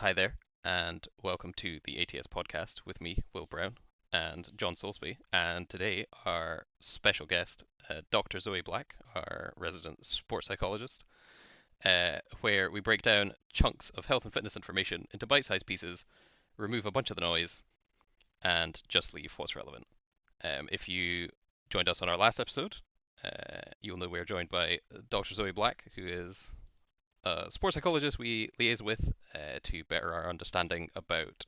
Hi there, and welcome to the ATS podcast with me, Will Brown, and John Soulsby. And today, our special guest, Dr. Zoe Black, our resident sports psychologist, where we break down chunks of health and fitness information into bite sized pieces, remove a bunch of the noise, and just leave what's relevant. If you joined us on our last episode, you'll know we're joined by Dr. Zoe Black, who is sports psychologist we liaise with to better our understanding about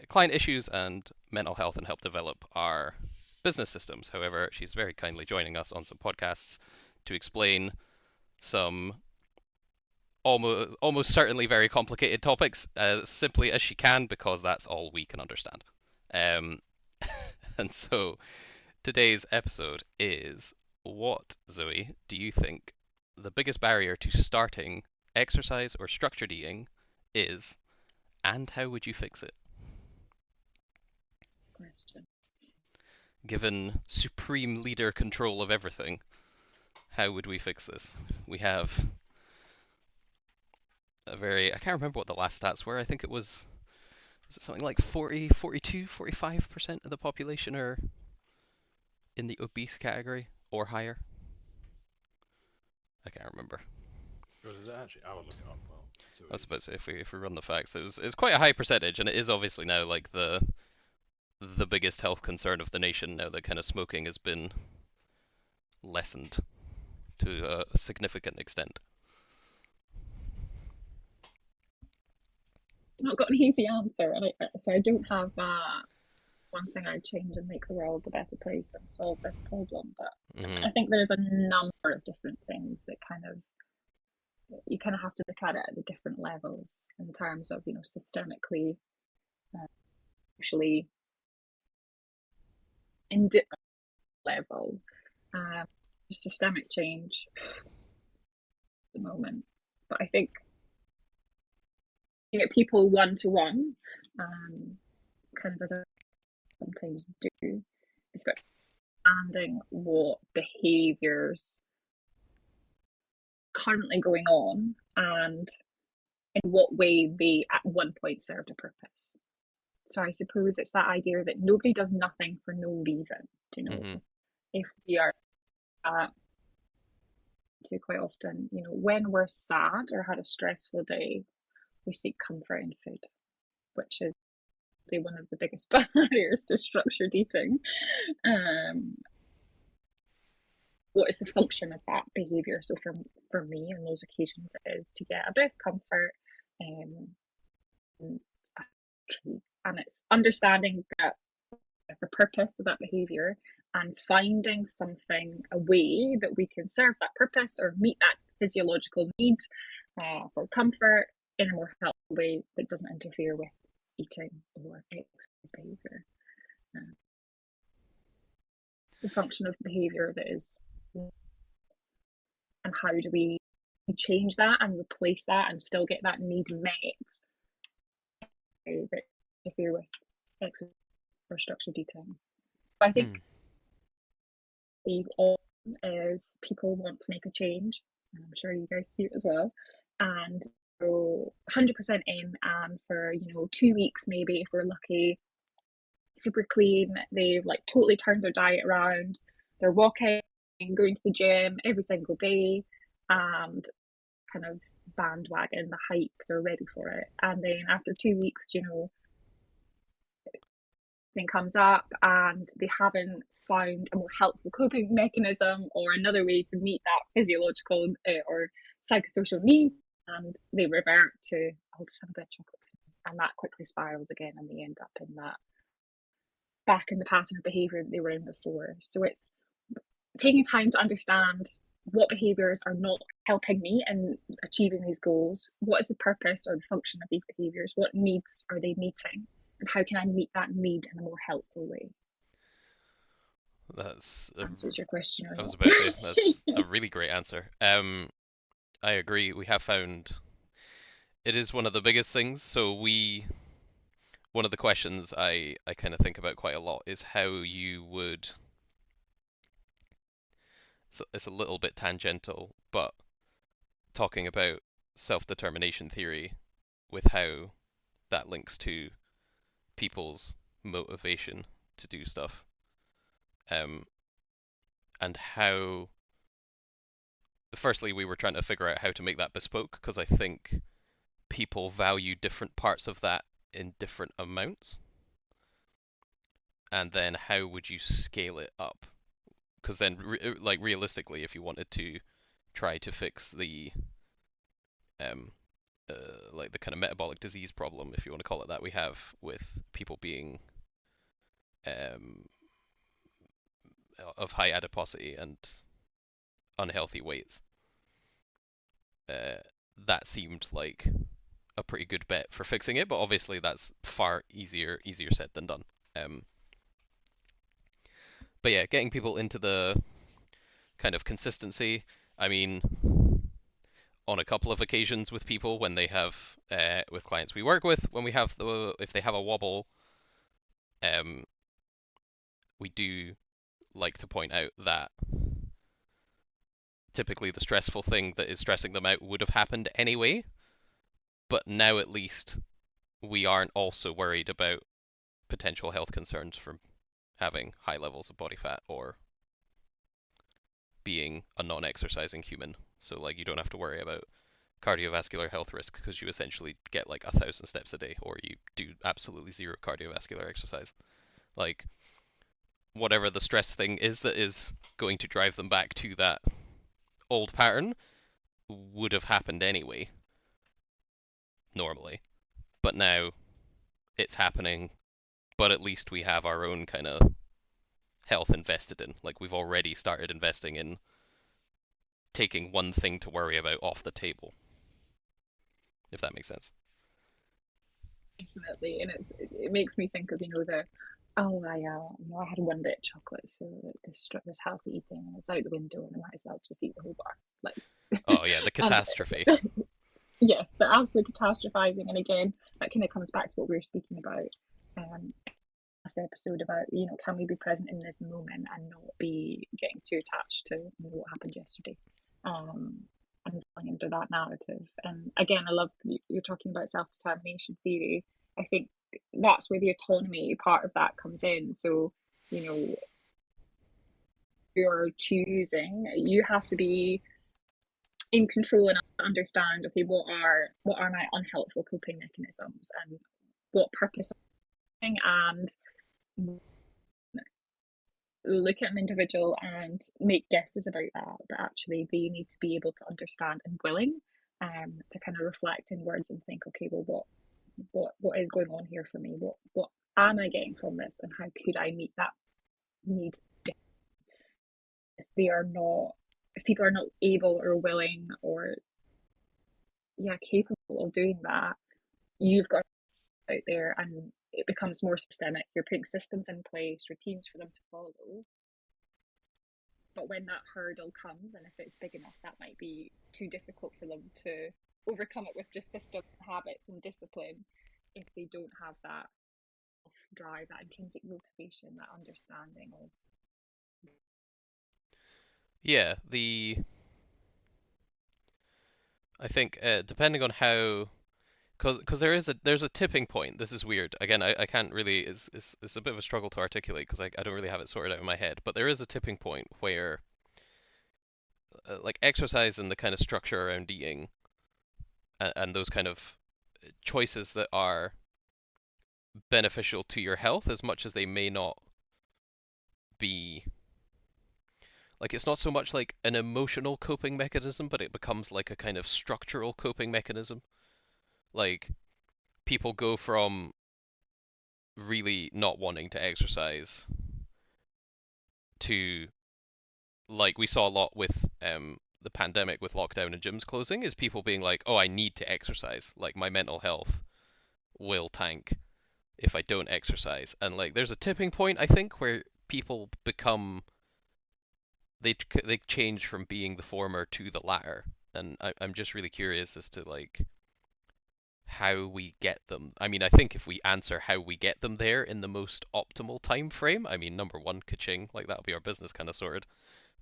client issues and mental health and help develop our business systems. However, she's very kindly joining us on some podcasts to explain some almost certainly very complicated topics as simply as she can because that's all we can understand. Um, and so today's episode is, what, Zoe, do you think the biggest barrier to starting exercise or structured eating is, and how would you fix it? Question. Given supreme leader control of everything, how would we fix this? We have I can't remember what the last stats were. I think was it something like 40, 42, 45% of the population are in the obese category or higher? I can't remember. Or is it actually? I will look it up. Well, so I was about to it's say if we run the facts, it's quite a high percentage, and it is obviously now like the biggest health concern of the nation now that kind of smoking has been lessened to a significant extent. It's not got an easy answer, and so I don't have one thing I'd change and make the world a better place and solve this problem. But Hmm. I think there's a number of different things that you kind of have to look at it at the different levels in terms of systemically, socially, in different level. Um, Systemic change at the moment, but I think people one to one, kind of as I sometimes do, is about understanding what behaviors currently going on and in what way they at one point served a purpose. So I suppose it's that idea that nobody does nothing for no reason. Hmm. If we are to quite often, when we're sad or had a stressful day, we seek comfort in food, which is one of the biggest barriers to structured eating. Um, what is the function of that behavior? So for me, on those occasions, it is to get a bit of comfort, um, and it's understanding that the purpose of that behavior and finding something, a way that we can serve that purpose or meet that physiological need for comfort in a more helpful way that doesn't interfere with eating or exercise behavior. Uh, the function of behavior that is, and how do we change that and replace that and still get that need met that interfere with exercise or structured eating. I think Mm. the all is people want to make a change, and I'm sure you guys see it as well. And so 100% in, and for 2 weeks maybe, if we're lucky, super clean. They've like totally turned their diet around. They're walking, going to the gym every single day, and kind of bandwagon the hype. They're ready for it. And then after 2 weeks, thing comes up and they haven't found a more helpful coping mechanism or another way to meet that physiological or psychosocial need, and they revert to, I'll just have a bit of chocolate, and that quickly spirals again, and they end up in that back in the pattern of behavior that they were in before. So it's taking time to understand what behaviors are not helping me in achieving these goals. What is the purpose or the function of these behaviors? What needs are they meeting? And how can I meet that need in a more helpful way? That's Answers your question or I was not. about to say that's a really great answer. I agree. We have found it is one of the biggest things. One of the questions I kind of think about quite a lot is how you would. So it's a little bit tangential, but talking about self-determination theory, with how that links to people's motivation to do stuff, um, and how. Firstly, we were trying to figure out how to make that bespoke because I think people value different parts of that in different amounts. And then how would you scale it up? Because then, like realistically, if you wanted to try to fix the um, like the kind of metabolic disease problem, if you want to call it that, we have with people being um, of high adiposity and unhealthy weights, uh, that seemed like a pretty good bet for fixing it. But obviously, that's far easier said than done. Um, but yeah, getting people into the kind of consistency. I mean, on a couple of occasions with people when they have with clients we work with, when we have if they have a wobble, um, we do like to point out that typically the stressful thing that is stressing them out would have happened anyway, but now at least we aren't also worried about potential health concerns from having high levels of body fat or being a non-exercising human. So like you don't have to worry about cardiovascular health risk because you essentially get like 1,000 steps a day, or you do absolutely zero cardiovascular exercise. Like whatever the stress thing is that is going to drive them back to that old pattern would have happened anyway, normally. But now it's happening, but at least we have our own kind of health invested in. Like we've already started investing in taking one thing to worry about off the table, if that makes sense. Definitely, and it makes me think of the I had one bit of chocolate, so this healthy eating is out the window, and I might as well just eat the whole bar. Like, Oh yeah, the and catastrophe. yes, the absolute catastrophizing, and again, that kind of comes back to what we were speaking about last episode about can we be present in this moment and not be getting too attached to what happened yesterday, and falling into that narrative. And again, I love you're talking about self-determination theory. I think that's where the autonomy part of that comes in. So you're choosing, you have to be in control and understand, okay, what are my unhelpful coping mechanisms and what purpose and look at an individual and make guesses about that, but actually they need to be able to understand and willing to kind of reflect in words and think, okay, well, what is going on here for me? What am I getting from this, and how could I meet that need? If they are not, if people are not able or willing or capable of doing that, you've got out there, and it becomes more systemic. You're putting systems in place, routines for them to follow, but when that hurdle comes, and if it's big enough, that might be too difficult for them to overcome it with just system habits and discipline if they don't have that drive, that intrinsic motivation, that understanding of. Yeah, I think depending on how, because there's a tipping point. This is weird. Again, I can't really. It's a bit of a struggle to articulate because I don't really have it sorted out in my head. But there is a tipping point where like exercise and the kind of structure around eating and those kind of choices that are beneficial to your health as much as they may not be, like it's not so much like an emotional coping mechanism, but it becomes like a kind of structural coping mechanism. Like people go from really not wanting to exercise to, like we saw a lot with the pandemic with lockdown and gyms closing, is people being like, oh, I need to exercise, like my mental health will tank if I don't exercise. And like there's a tipping point I think where people become, they change from being the former to the latter. And I'm just really curious as to like how we get them. I mean, I think if we answer how we get them there in the most optimal time frame, I mean, number one, ka-ching, like that'll be our business kind of sorted.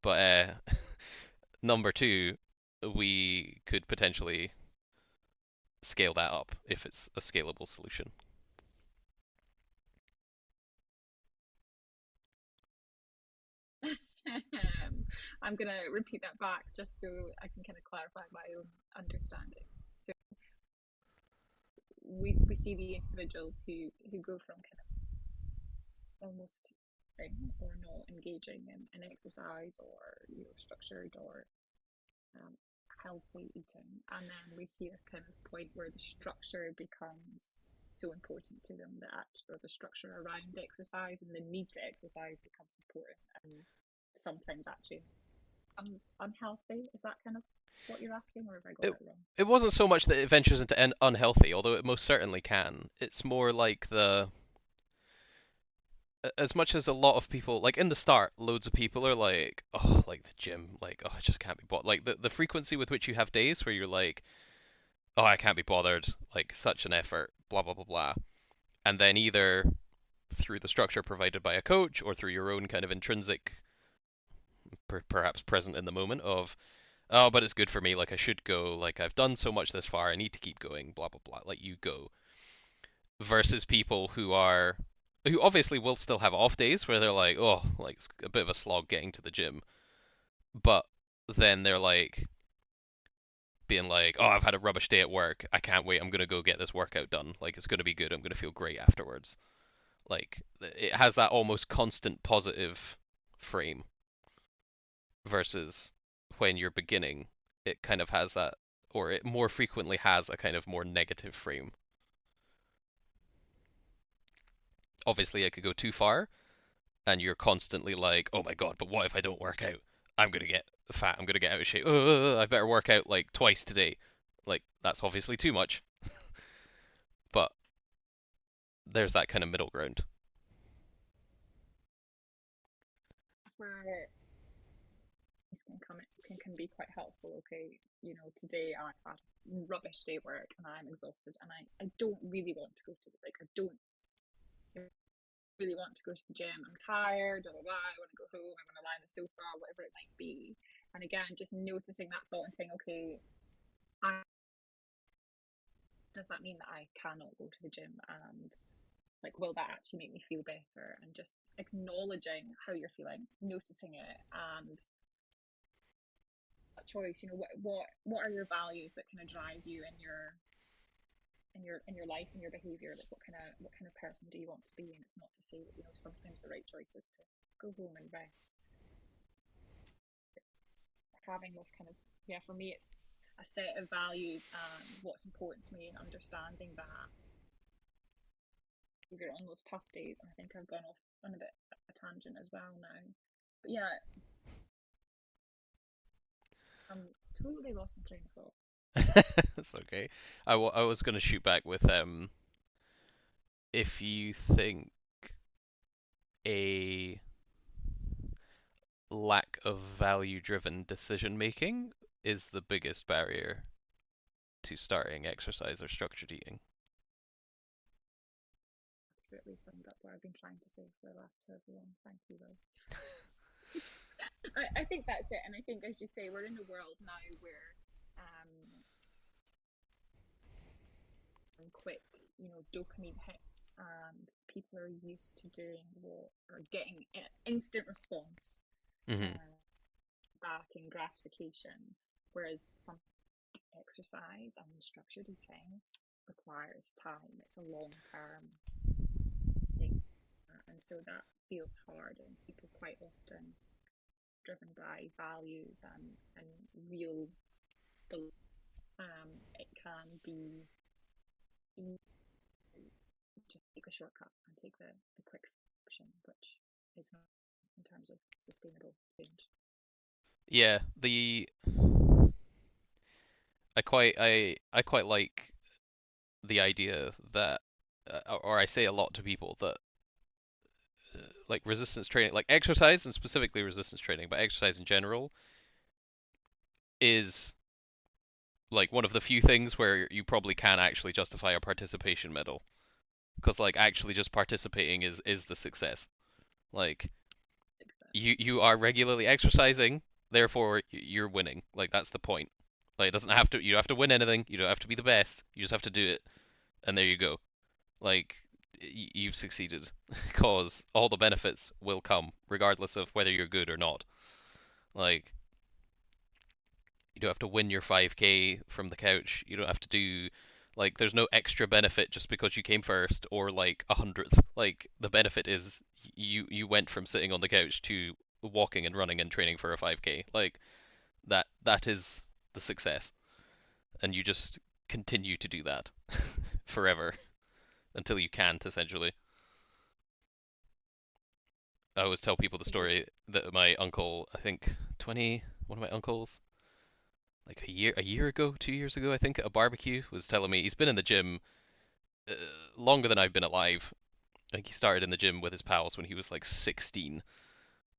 But number two, we could potentially scale that up if it's a scalable solution. I'm going to repeat that back just so I can kind of clarify my own understanding. So we see the individuals who go from kind of almost or not engaging in exercise or structured or um, healthy eating, and then we see this kind of point where the structure becomes so important to them that or the structure around exercise and the need to exercise becomes important, and sometimes actually becomes unhealthy. Is that kind of what you're asking, or have I got It it wrong? it wasn't so much that it ventures into unhealthy, although it most certainly can. It's more like as much as a lot of people, like in the start, loads of people are like, oh, like the gym, like, oh, I just can't be bothered. Like the frequency with which you have days where you're like, oh, I can't be bothered, like such an effort, blah blah blah blah, and then either through the structure provided by a coach or through your own kind of intrinsic, perhaps present in the moment of, oh, but it's good for me, like I should go, like I've done so much this far, I need to keep going, blah blah blah, like you go, versus people who obviously will still have off days where they're like, oh, like it's a bit of a slog getting to the gym, but then they're like being like, oh, I've had a rubbish day at work, I can't wait, I'm gonna go get this workout done, like it's gonna be good, I'm gonna feel great afterwards. Like it has that almost constant positive frame versus when you're beginning, it kind of has that, or it more frequently has a kind of more negative frame. Obviously, it could go too far, and you're constantly like, oh my god, but what if I don't work out? I'm gonna get fat. I'm gonna get out of shape. I better work out like twice today. Like that's obviously too much, but there's that kind of middle ground. That's where this can be quite helpful. Okay, today I've had a rubbish day at work and I'm exhausted and I don't really want to go to I don't really want to go to the gym. I'm tired, blah, blah, blah. I want to go home. I want to lie on the sofa, whatever it might be. And again, just noticing that thought and saying, okay, does that mean that I cannot go to the gym? And like, will that actually make me feel better? And just acknowledging how you're feeling, noticing it, and that choice. What are your values that kind of drive you in your life and your behavior? Like, what kind of person do you want to be? And it's not to say that sometimes the right choice is to go home and rest. Having this kind of, yeah, for me it's a set of values and what's important to me, and understanding that you're on those tough days. And I think I've gone off on a bit of a tangent as well now, but yeah, I'm totally lost my train of thought. That's okay. I was gonna shoot back with if you think a lack of value-driven decision making is the biggest barrier to starting exercise or structured eating. Accurately summed up what I've been trying to say for the last however long. Thank you, Will. I think that's it, and I think, as you say, we're in a world now where quick, dopamine hits, and people are used to doing what or getting instant response Mm-hmm. uh, back in gratification, whereas some exercise and structured eating requires time. It's a long-term thing, and so that feels hard, and people quite often driven by values and real belief. It can be just take a shortcut and take the quick option, which is not in terms of sustainable change. Yeah, the I quite like the idea that, or I say a lot to people that like resistance training, like exercise and specifically resistance training, but exercise in general is like one of the few things where you probably can actually justify a participation medal, because like actually just participating is the success. Like you are regularly exercising, therefore you're winning. Like that's the point. Like it doesn't have to. You don't have to win anything. You don't have to be the best. You just have to do it, and there you go. Like you've succeeded, because all the benefits will come regardless of whether you're good or not. Like you don't have to win your 5K from the couch. You don't have to do like there's no extra benefit just because you came first or like 100th. Like the benefit is you went from sitting on the couch to walking and running and training for a 5K. Like that is the success, and you just continue to do that forever until you can't, essentially. I always tell people the story that my uncle, I think 20, one of my uncles, like a year ago, 2 years ago, I think, at a barbecue, was telling me he's been in the gym uh, longer than I've been alive. I think he started in the gym with his pals when he was like 16,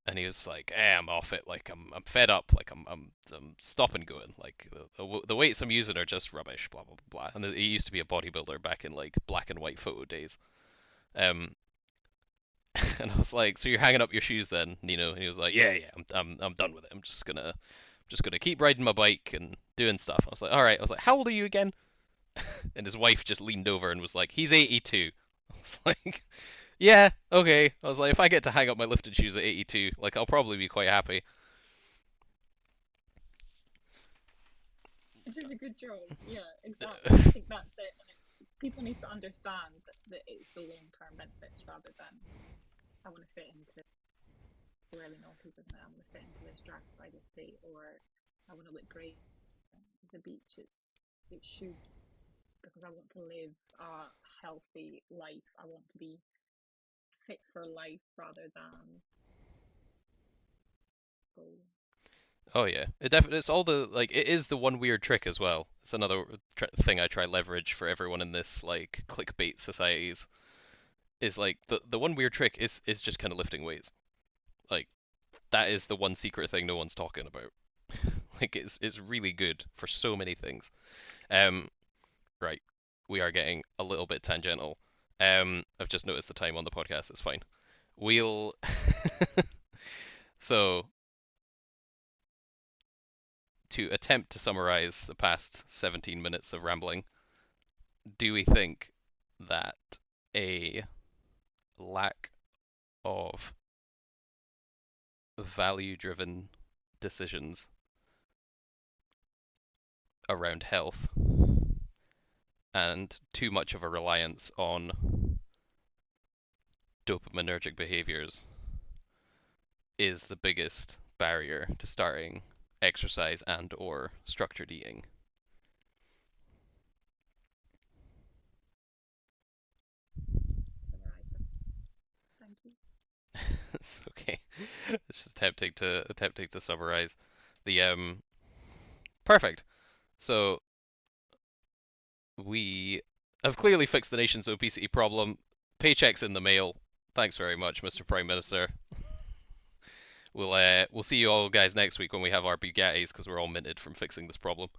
and he was like, I'm off it. Like I'm fed up. Like I'm stopping going. Like the weights I'm using are just rubbish. Blah blah blah. And he used to be a bodybuilder back in like black and white photo days. Um, and I was like, so you're hanging up your shoes then, Nino? And he was like, yeah. I'm done with it. I'm just gonna keep riding my bike and doing stuff. I was like, all right. I was like, how old are you again? And his wife just leaned over and was like, he's 82. I was like, yeah, okay. I was like, if I get to hang up my lifted shoes at 82, like I'll probably be quite happy. It did a good job. Yeah, exactly. I think that's it. And it's people need to understand that it's the long term benefits rather than I want to fit into the early noughties, isn't it? I want to fit into this dragged by this date, or I want to look great at the beach. It should, because I want to live a healthy life. I want to be fit for life rather than go. Oh yeah, it's all the like it is the one weird trick as well. It's another thing I try leverage for everyone in this like clickbait societies is like the one weird trick is just kind of lifting weights. Like that is the one secret thing no one's talking about. Like it's really good for so many things. Um, right, we are getting a little bit tangential. I've just noticed the time on the podcast. It's fine. We'll so to attempt to summarize the past 17 minutes of rambling, do we think that a lack of value driven decisions around health and too much of a reliance on dopaminergic behaviors is the biggest barrier to starting exercise and or structured eating? Summarize them. Thank you. It's okay. It's just attempting to summarize the perfect. So we have clearly fixed the nation's obesity problem. Paychecks in the mail. Thanks very much, Mr. Prime Minister. We'll see you all guys next week when we have our Bugattis because we're all minted from fixing this problem.